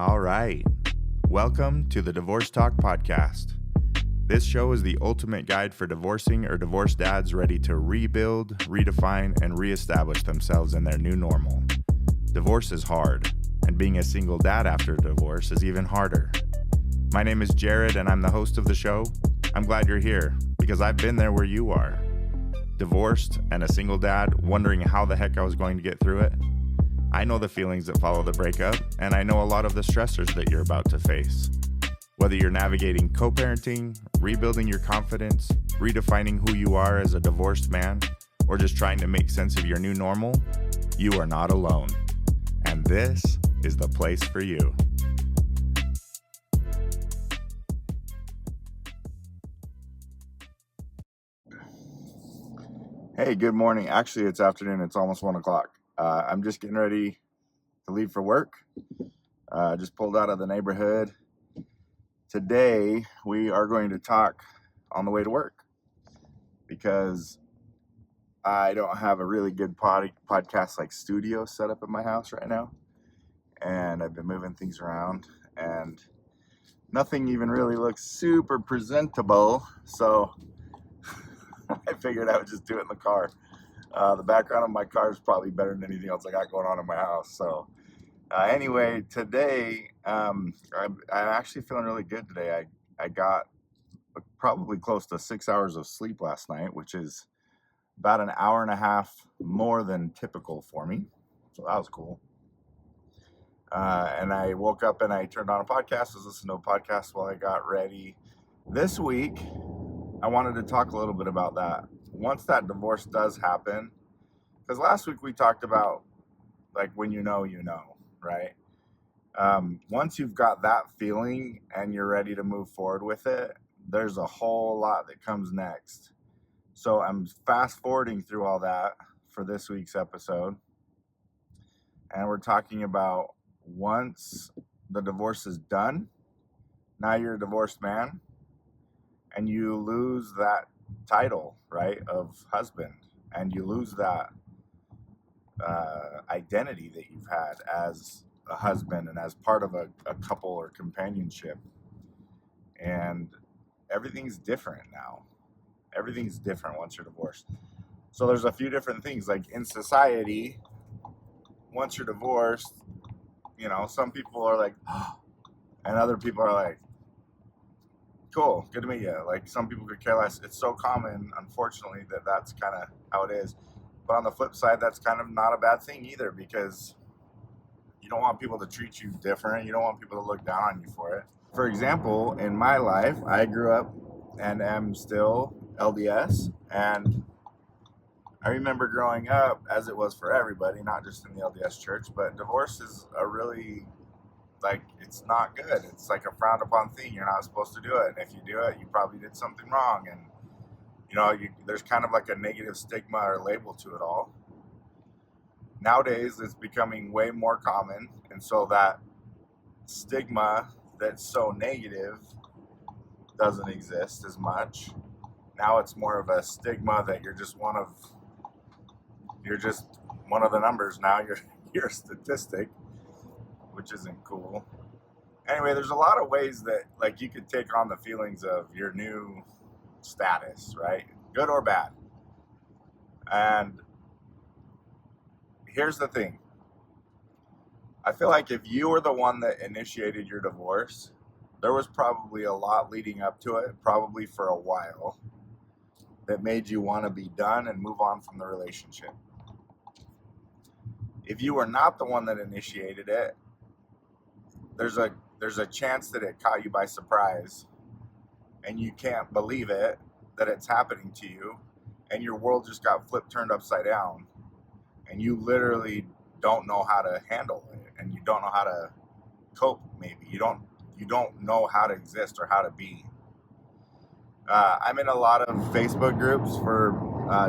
All right. Welcome to the Divorce Talk Podcast. This show is the ultimate guide for divorcing or divorced dads ready to rebuild, redefine, and reestablish themselves in their new normal. Divorce is hard, and being a single dad after a divorce is even harder. My name is Jared, and I'm the host of the show. I'm glad you're here, because I've been there where you are. Divorced and a single dad, wondering how the heck I was going to get through it. I know the feelings that follow the breakup, and I know a lot of the stressors that you're about to face. Whether you're navigating co-parenting, rebuilding your confidence, redefining who you are as a divorced man, or just trying to make sense of your new normal, you are not alone. And this is the place for you. Hey, good morning. Actually, it's afternoon. It's almost 1 o'clock. I'm just getting ready to leave for work. Just pulled out of the neighborhood. Today, we are going to talk on the way to work because I don't have a really good podcast like studio set up in my house right now. And I've been moving things around and nothing even really looks super presentable. So I figured I would just do it in the car. The background of my car is probably better than anything else I got going on in my house. So anyway, today, I'm actually feeling really good today. I got probably close to 6 hours of sleep last night, which is about an hour and a half more than typical for me. So that was cool. And I woke up and I turned on a podcast. I was listening to a podcast while I got ready. This week, I wanted to talk a little bit about that. Once that divorce does happen, because last week we talked about like when you know, right? Once you've got that feeling and you're ready to move forward with it, there's a whole lot that comes next. So I'm fast forwarding through all that for this week's episode. And we're talking about once the divorce is done, now you're a divorced man, and you lose that title, right, of husband, and you lose that identity that you've had as a husband and as part of a couple or companionship. And everything's different now. Everything's different once you're divorced. So there's a few different things. Like in society, once you're divorced, some people are like, oh, and other people are like, cool, good to meet you. Like some people could care less. It's so common, unfortunately, that's kind of how it is. But on the flip side, that's kind of not a bad thing either, because you don't want people to treat you different. You don't want people to look down on you for it. For example, in my life, I grew up and am still LDS. And I remember growing up, as it was for everybody, not just in the LDS church, but divorce is a really, it's not good. It's like a frowned upon thing. You're not supposed to do it. And if you do it, you probably did something wrong. And, there's kind of like a negative stigma or label to it all. Nowadays, it's becoming way more common. And so that stigma that's so negative doesn't exist as much. Now it's more of a stigma that you're just one of the numbers now. You're a statistic, which isn't cool. Anyway, there's a lot of ways that you could take on the feelings of your new status, right? Good or bad. And here's the thing. I feel like if you were the one that initiated your divorce, there was probably a lot leading up to it, probably for a while, that made you want to be done and move on from the relationship. If you were not the one that initiated it, there's a chance that it caught you by surprise and you can't believe it, that it's happening to you, and your world just got turned upside down, and you literally don't know how to handle it, and you don't know how to cope. Maybe you don't know how to exist or how to be. I'm in a lot of Facebook groups for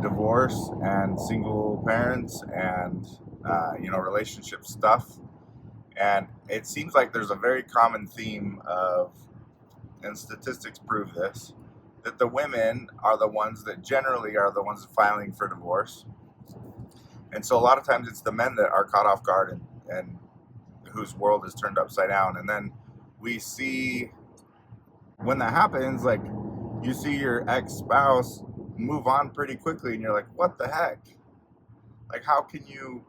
divorce and single parents and relationship stuff, and it seems like there's a very common theme of, and statistics prove this, that the women are the ones that generally are the ones filing for divorce. And so a lot of times it's the men that are caught off guard and whose world is turned upside down. And then we see when that happens, like you see your ex-spouse move on pretty quickly, and you're like, what the heck? Like, how could you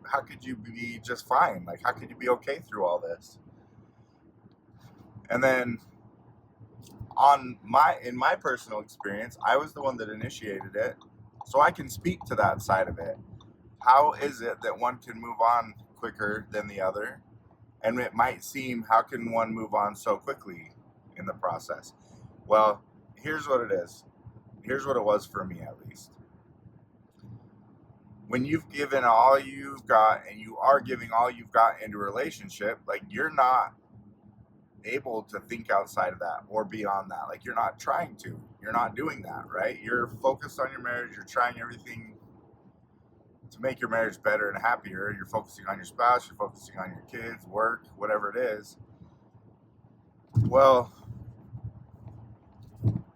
be just fine? Like, how could you be okay through all this? And then in my personal experience, I was the one that initiated it, so I can speak to that side of it. How is it that one can move on quicker than the other? And it might seem, how can one move on so quickly in the process? Well, here's what it is. Here's what it was for me, at least. When you've given all you've got, and you are giving all you've got into a relationship, like, you're not able to think outside of that or beyond that. Like, you're not trying to. You're not doing that, right? You're focused on your marriage. You're trying everything to make your marriage better and happier. You're focusing on your spouse. You're focusing on your kids, work, whatever it is. Well,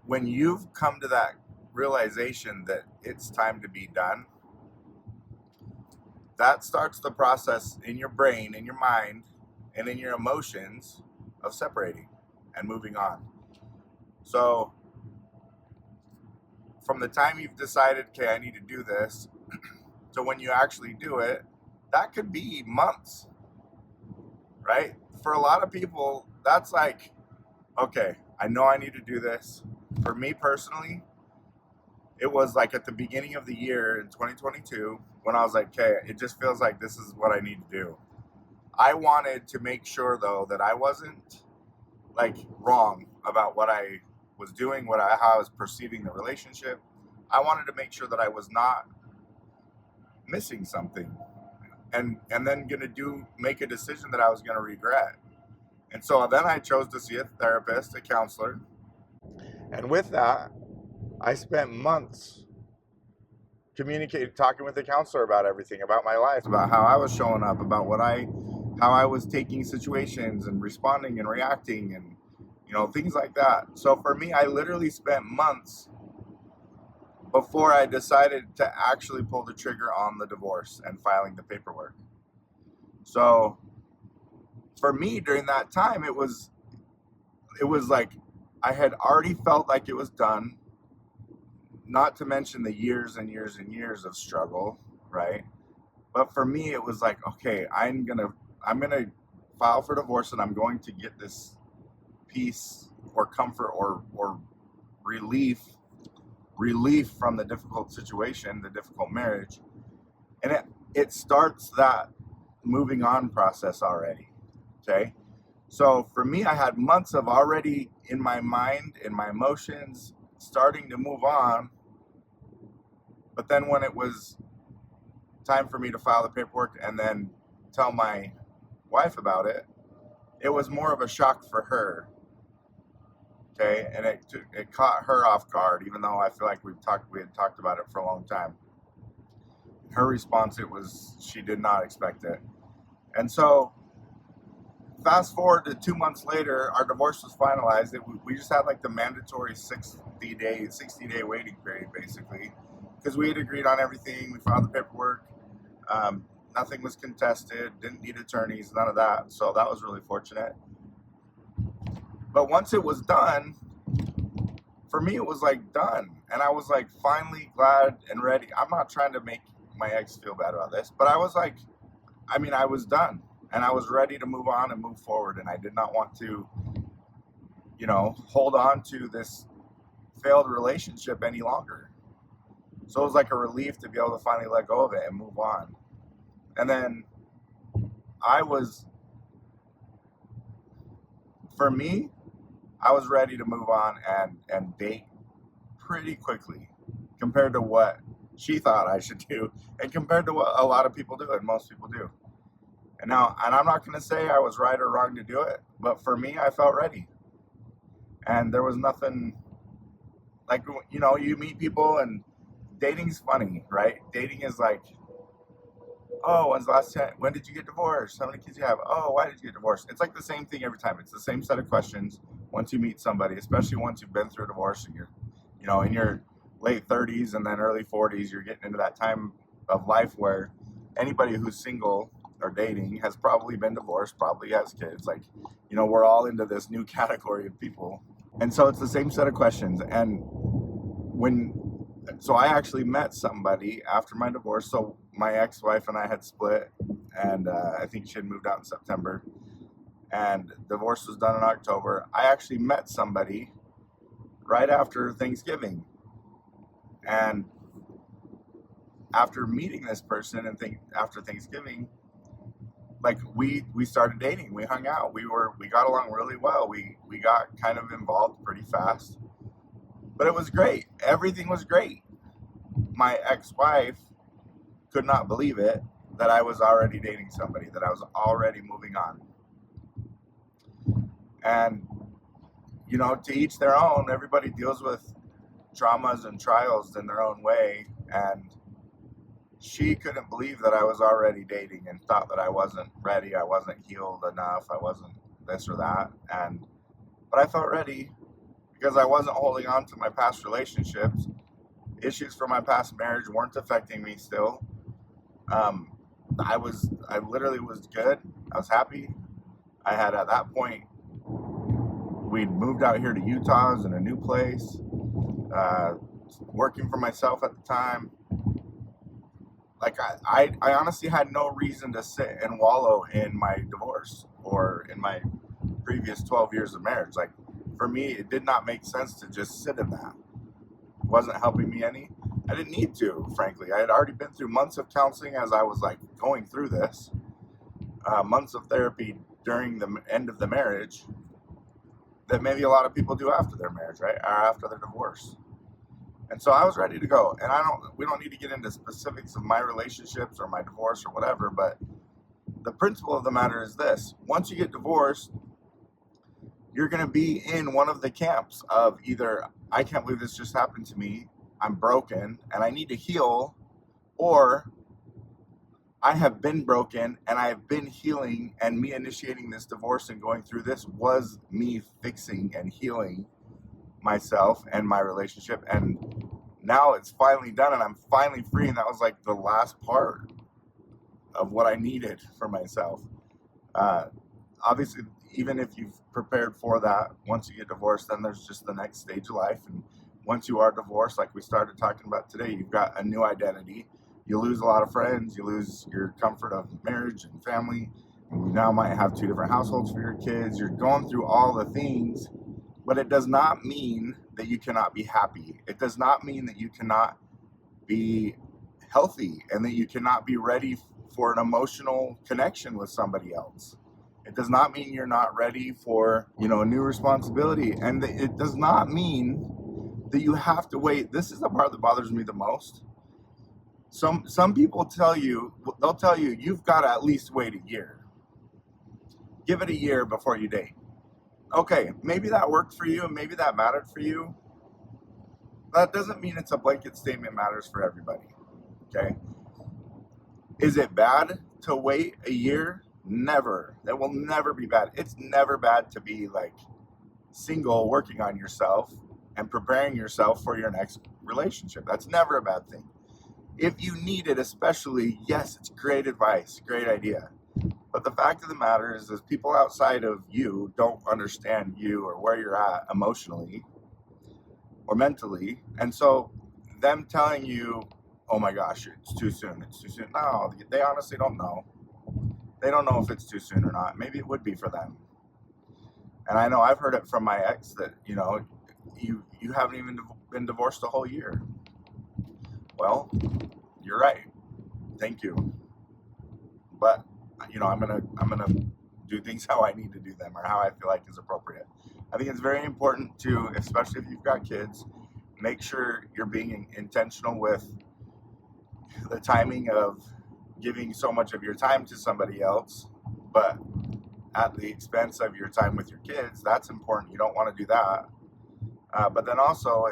when you've come to that realization that it's time to be done, that starts the process in your brain, in your mind, and in your emotions of separating and moving on. So from the time you've decided, okay, I need to do this, to when you actually do it, that could be months, right? For a lot of people, that's like, okay, I know I need to do this. For me personally, it was like at the beginning of the year in 2022 when I was like, okay, it just feels like this is what I need to do. I wanted to make sure, though, that I wasn't like wrong about what I was doing, how I was perceiving the relationship. I wanted to make sure that I was not missing something, and then make a decision that I was gonna regret. And so then I chose to see a therapist, a counselor, and with that, I spent months talking with the counselor about everything, about my life, about how I was showing up, about how I was taking situations and responding and reacting, and things like that. So for me, I literally spent months before I decided to actually pull the trigger on the divorce and filing the paperwork. So for me, during that time, it was like I had already felt like it was done, not to mention the years and years and years of struggle, right? But for me, it was like, okay, I'm gonna file for divorce, and I'm going to get this peace or comfort or relief from the difficult situation, the difficult marriage. And it starts that moving on process already. Okay. So for me, I had months of already in my mind, in my emotions, starting to move on. But then when it was time for me to file the paperwork and then tell my wife about it, it was more of a shock for her. Okay, and it caught her off guard, even though I feel like we had talked about it for a long time. Her response, she did not expect it. And so fast forward to 2 months later, our divorce was finalized. We just had like the mandatory 60-day waiting period, basically, because we had agreed on everything. We filed the paperwork. Nothing was contested, didn't need attorneys, none of that. So that was really fortunate. But once it was done, for me, it was like done. And I was like finally glad and ready. I'm not trying to make my ex feel bad about this, but I was like, I was done, and I was ready to move on and move forward. And I did not want to, hold on to this failed relationship any longer. So it was like a relief to be able to finally let go of it and move on. And then for me, I was ready to move on and date pretty quickly compared to what she thought I should do, and compared to what a lot of people do and most people do. And I'm not going to say I was right or wrong to do it, but for me, I felt ready. And there was nothing like, you meet people, and dating's funny, right? Dating is like, oh, when's the last time? When did you get divorced? How many kids do you have? Oh, why did you get divorced? It's like the same thing every time. It's the same set of questions once you meet somebody, especially once you've been through a divorce and you're, in your late 30s and then early 40s, you're getting into that time of life where anybody who's single or dating has probably been divorced, probably has kids. Like, we're all into this new category of people. And so it's the same set of questions. And so I actually met somebody after my divorce. So my ex-wife and I had split, and I think she had moved out in September, and divorce was done in October. I actually met somebody right after Thanksgiving. And after meeting this person and after Thanksgiving, like we started dating. We hung out. We got along really well. We got kind of involved pretty fast. But it was great. Everything was great. My ex-wife could not believe it that I was already dating somebody, that I was already moving on. And to each their own. Everybody deals with traumas and trials in their own way, and she couldn't believe that I was already dating and thought that I wasn't ready, I wasn't healed enough, I wasn't this or that. But I felt ready because I wasn't holding on to my past relationships. Issues from my past marriage weren't affecting me still. I literally was good. I was happy. I had, at that point, we'd moved out here to Utah. I was in a new place, working for myself at the time. Like, I honestly had no reason to sit and wallow in my divorce or in my previous 12 years of marriage. Like, for me, it did not make sense to just sit in that. It wasn't helping me any. I didn't need to, frankly. I had already been through months of counseling as I was, like, going through this. Months of therapy during the end of the marriage that maybe a lot of people do after their marriage, right? Or after their divorce. And so I was ready to go. And we don't need to get into specifics of my relationships or my divorce or whatever, but the principle of the matter is this. Once you get divorced, you're going to be in one of the camps of either, I can't believe this just happened to me, I'm broken and I need to heal, or I have been broken and I have been healing, and me initiating this divorce and going through this was me fixing and healing myself and my relationship, and now it's finally done and I'm finally free. And that was like the last part of what I needed for myself. Obviously, even if you've prepared for that, once you get divorced, then there's just the next stage of life. And once you are divorced, like we started talking about today, you've got a new identity. You lose a lot of friends, you lose your comfort of marriage and family, and you now might have 2 different households for your kids. You're going through all the things, but it does not mean that you cannot be happy. It does not mean that you cannot be healthy and that you cannot be ready for an emotional connection with somebody else. It does not mean you're not ready for, a new responsibility. And it does not mean that you have to wait. This is the part that bothers me the most. Some people they'll tell you, you've got to at least wait a year. Give it a year before you date. Okay, maybe that worked for you and maybe that mattered for you. That doesn't mean it's a blanket statement matters for everybody. Okay? Is it bad to wait a year? Never. That will never be bad. It's never bad to be like single, working on yourself and preparing yourself for your next relationship. That's never a bad thing. If you need it, especially, yes, it's great advice, great idea. But the fact of the matter is people outside of you don't understand you or where you're at emotionally or mentally. And so them telling you, oh my gosh, it's too soon. No, they honestly don't know. They don't know if it's too soon or not. Maybe it would be for them. And I know I've heard it from my ex that, you haven't even been divorced a whole year. Well, you're right. Thank you. But I'm gonna do things how I need to do them or how I feel like is appropriate. I think it's very important to, especially if you've got kids, make sure you're being intentional with the timing of giving so much of your time to somebody else, but at the expense of your time with your kids. That's important. You don't want to do that. But then also,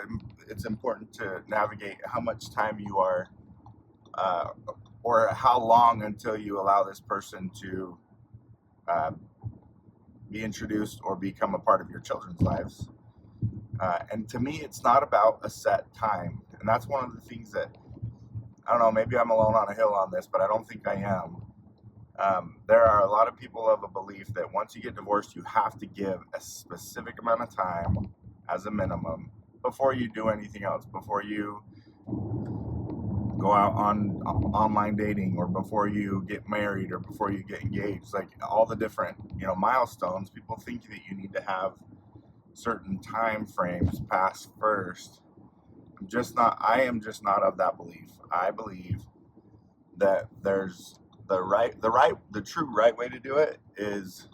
it's important to navigate how much time you are, or how long until you allow this person to be introduced or become a part of your children's lives. And to me, it's not about a set time. And that's one of the things that, I don't know, maybe I'm alone on a hill on this, but I don't think I am. There are a lot of people of a belief that once you get divorced, you have to give a specific amount of time as a minimum before you do anything else, before you go out on online dating, or before you get married, or before you get engaged. Like all the different, milestones, people think that you need to have certain time frames passed first. I am just not of that belief. I believe that there's the true right way to do it is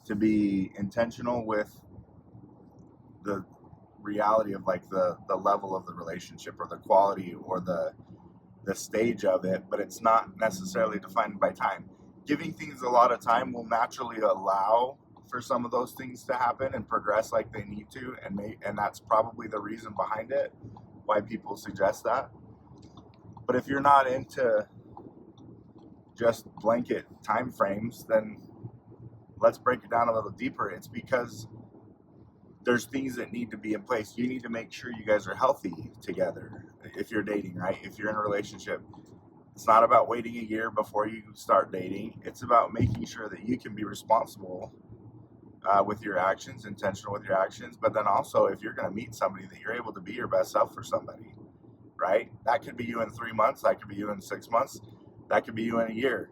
to be intentional with the reality of like the level of the relationship, or the quality, or the stage of it, but it's not necessarily defined by time. Giving things a lot of time will naturally allow for some of those things to happen and progress like they need to, and that's probably the reason behind it, why people suggest that. But if you're not into just blanket time frames, then let's break it down a little deeper. It's because there's things that need to be in place. You need to make sure you guys are healthy together. If you're dating, right? If you're in a relationship, it's not about waiting a year before you start dating. It's about making sure that you can be responsible with your actions, intentional with your actions. But then also, if you're going to meet somebody, that you're able to be your best self for somebody, right? That could be you in 3 months. That could be you in 6 months. That could be you in a year.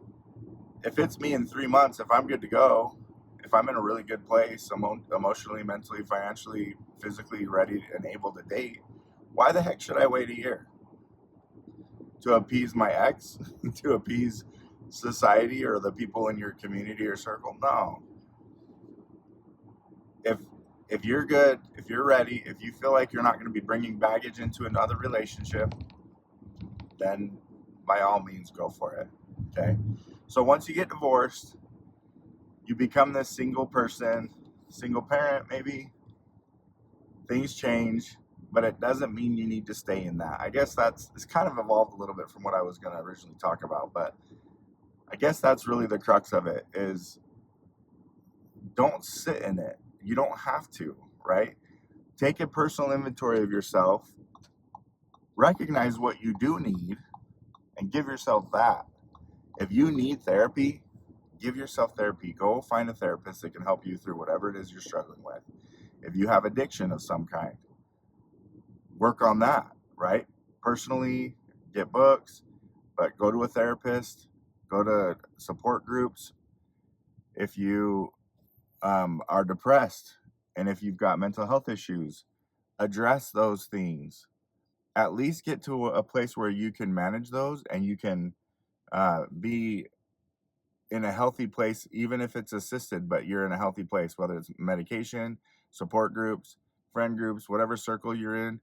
If it's me in 3 months, if I'm good to go, if I'm in a really good place, emotionally, mentally, financially, physically ready and able to date, why the heck should I wait a year? To appease my ex? To appease society or the people in your community or circle? No. If if you're good, if you're ready, if you feel like you're not going to be bringing baggage into another relationship, then by all means go for it. Okay? So once you get divorced, you become this single person, single parent maybe. Things change, but it doesn't mean you need to stay in that. I guess it's kind of evolved a little bit from what I was going to originally talk about, but I guess that's really the crux of it is don't sit in it. You don't have to, right? Take a personal inventory of yourself, recognize what you do need, and give yourself that. If you need therapy, give yourself therapy. Go find a therapist that can help you through whatever it is you're struggling with. If you have addiction of some kind, work on that, right? Personally, get books, but go to a therapist, go to support groups. If you are depressed, and if you've got mental health issues, address those things. At least get to a place where you can manage those, and you can be in a healthy place, even if it's assisted, but you're in a healthy place, whether it's medication, support groups, friend groups, whatever circle you're in.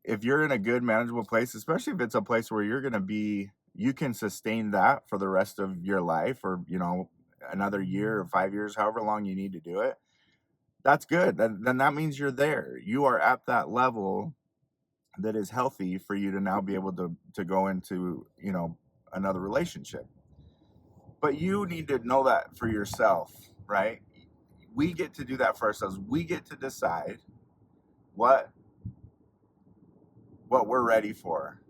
If you're in a good manageable place, especially if it's a place where you can sustain that for the rest of your life, or another year or 5 years, however long you need to do it, that's good. Then that means you're there. You are at that level that is healthy for you to now be able to go into another relationship. But you need to know that for yourself, right? We get to do that for ourselves. We get to decide what we're ready for,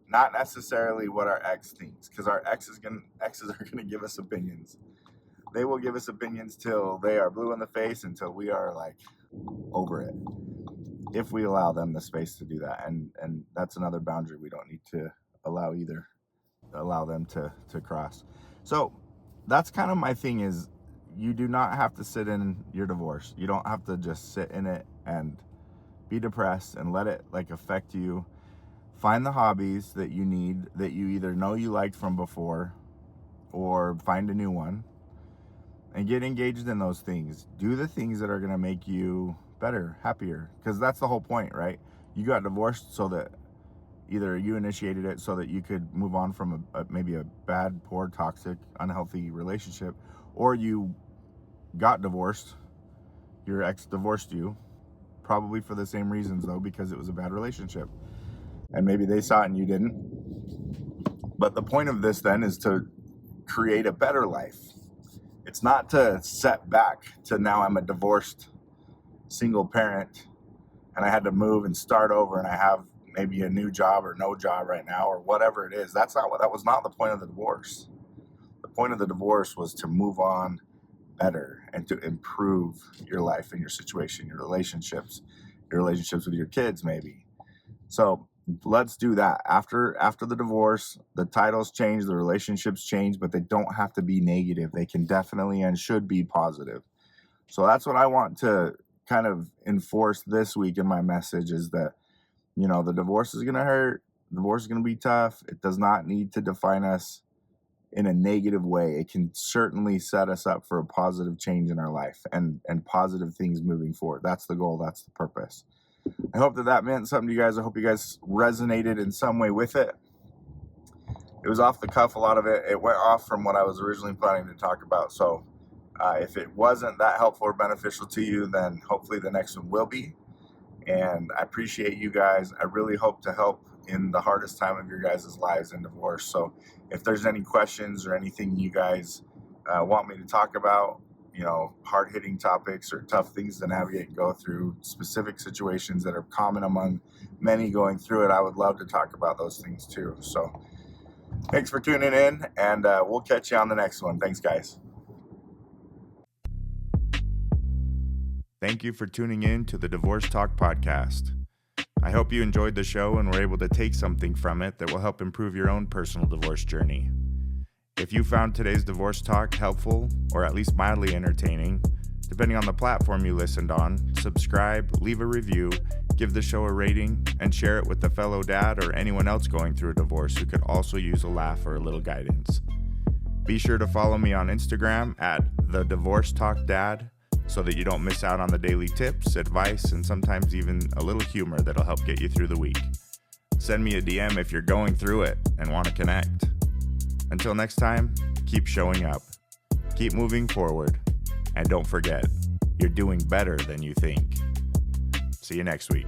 not necessarily what our ex thinks, because our exes are gonna give us opinions. They will give us opinions till they are blue in the face, until we are like over it, if we allow them the space to do that. And that's another boundary we don't need to allow them to cross. So that's kind of my thing is, you do not have to sit in your divorce. You don't have to just sit in it and be depressed and let it like affect you. Find the hobbies that you need, that you either know you liked from before, or find a new one, and get engaged in those things. Do the things that are going to make you better, happier, because that's the whole point, right? You got divorced so that either you initiated it so that you could move on from maybe a bad, poor, toxic, unhealthy relationship, or you got divorced, your ex divorced you, probably for the same reasons though, because it was a bad relationship, and maybe they saw it and you didn't. But the point of this then is to create a better life. It's not to set back to now I'm a divorced single parent and I had to move and start over, and I have maybe a new job or no job right now, or whatever it is. That was not the point of the divorce. The point of the divorce was to move on better and to improve your life and your situation, your relationships with your kids, maybe. So let's do that. After the divorce, the titles change, the relationships change, but they don't have to be negative. They can definitely and should be positive. So that's what I want to kind of enforce this week in my message, is that, the divorce is going to hurt. The divorce is going to be tough. It does not need to define us in a negative way. It can certainly set us up for a positive change in our life and positive things moving forward. That's the goal. That's the purpose. I hope that meant something to you guys. I hope you guys resonated in some way with it. It was off the cuff, a lot of it. It went off from what I was originally planning to talk about. So if it wasn't that helpful or beneficial to you, then hopefully the next one will be. And I appreciate you guys. I really hope to help in the hardest time of your guys' lives in divorce. So if there's any questions or anything you guys want me to talk about, hard-hitting topics or tough things to navigate and go through, specific situations that are common among many going through it, I would love to talk about those things too. So thanks for tuning in, and we'll catch you on the next one. Thanks, guys. Thank you for tuning in to the Divorce Talk podcast. I hope you enjoyed the show and were able to take something from it that will help improve your own personal divorce journey. If you found today's divorce talk helpful or at least mildly entertaining, depending on the platform you listened on, subscribe, leave a review, give the show a rating, and share it with a fellow dad or anyone else going through a divorce who could also use a laugh or a little guidance. Be sure to follow me on Instagram at The Divorce Talk Dad so that you don't miss out on the daily tips, advice, and sometimes even a little humor that'll help get you through the week. Send me a DM if you're going through it and want to connect. Until next time, keep showing up, keep moving forward, and don't forget, you're doing better than you think. See you next week.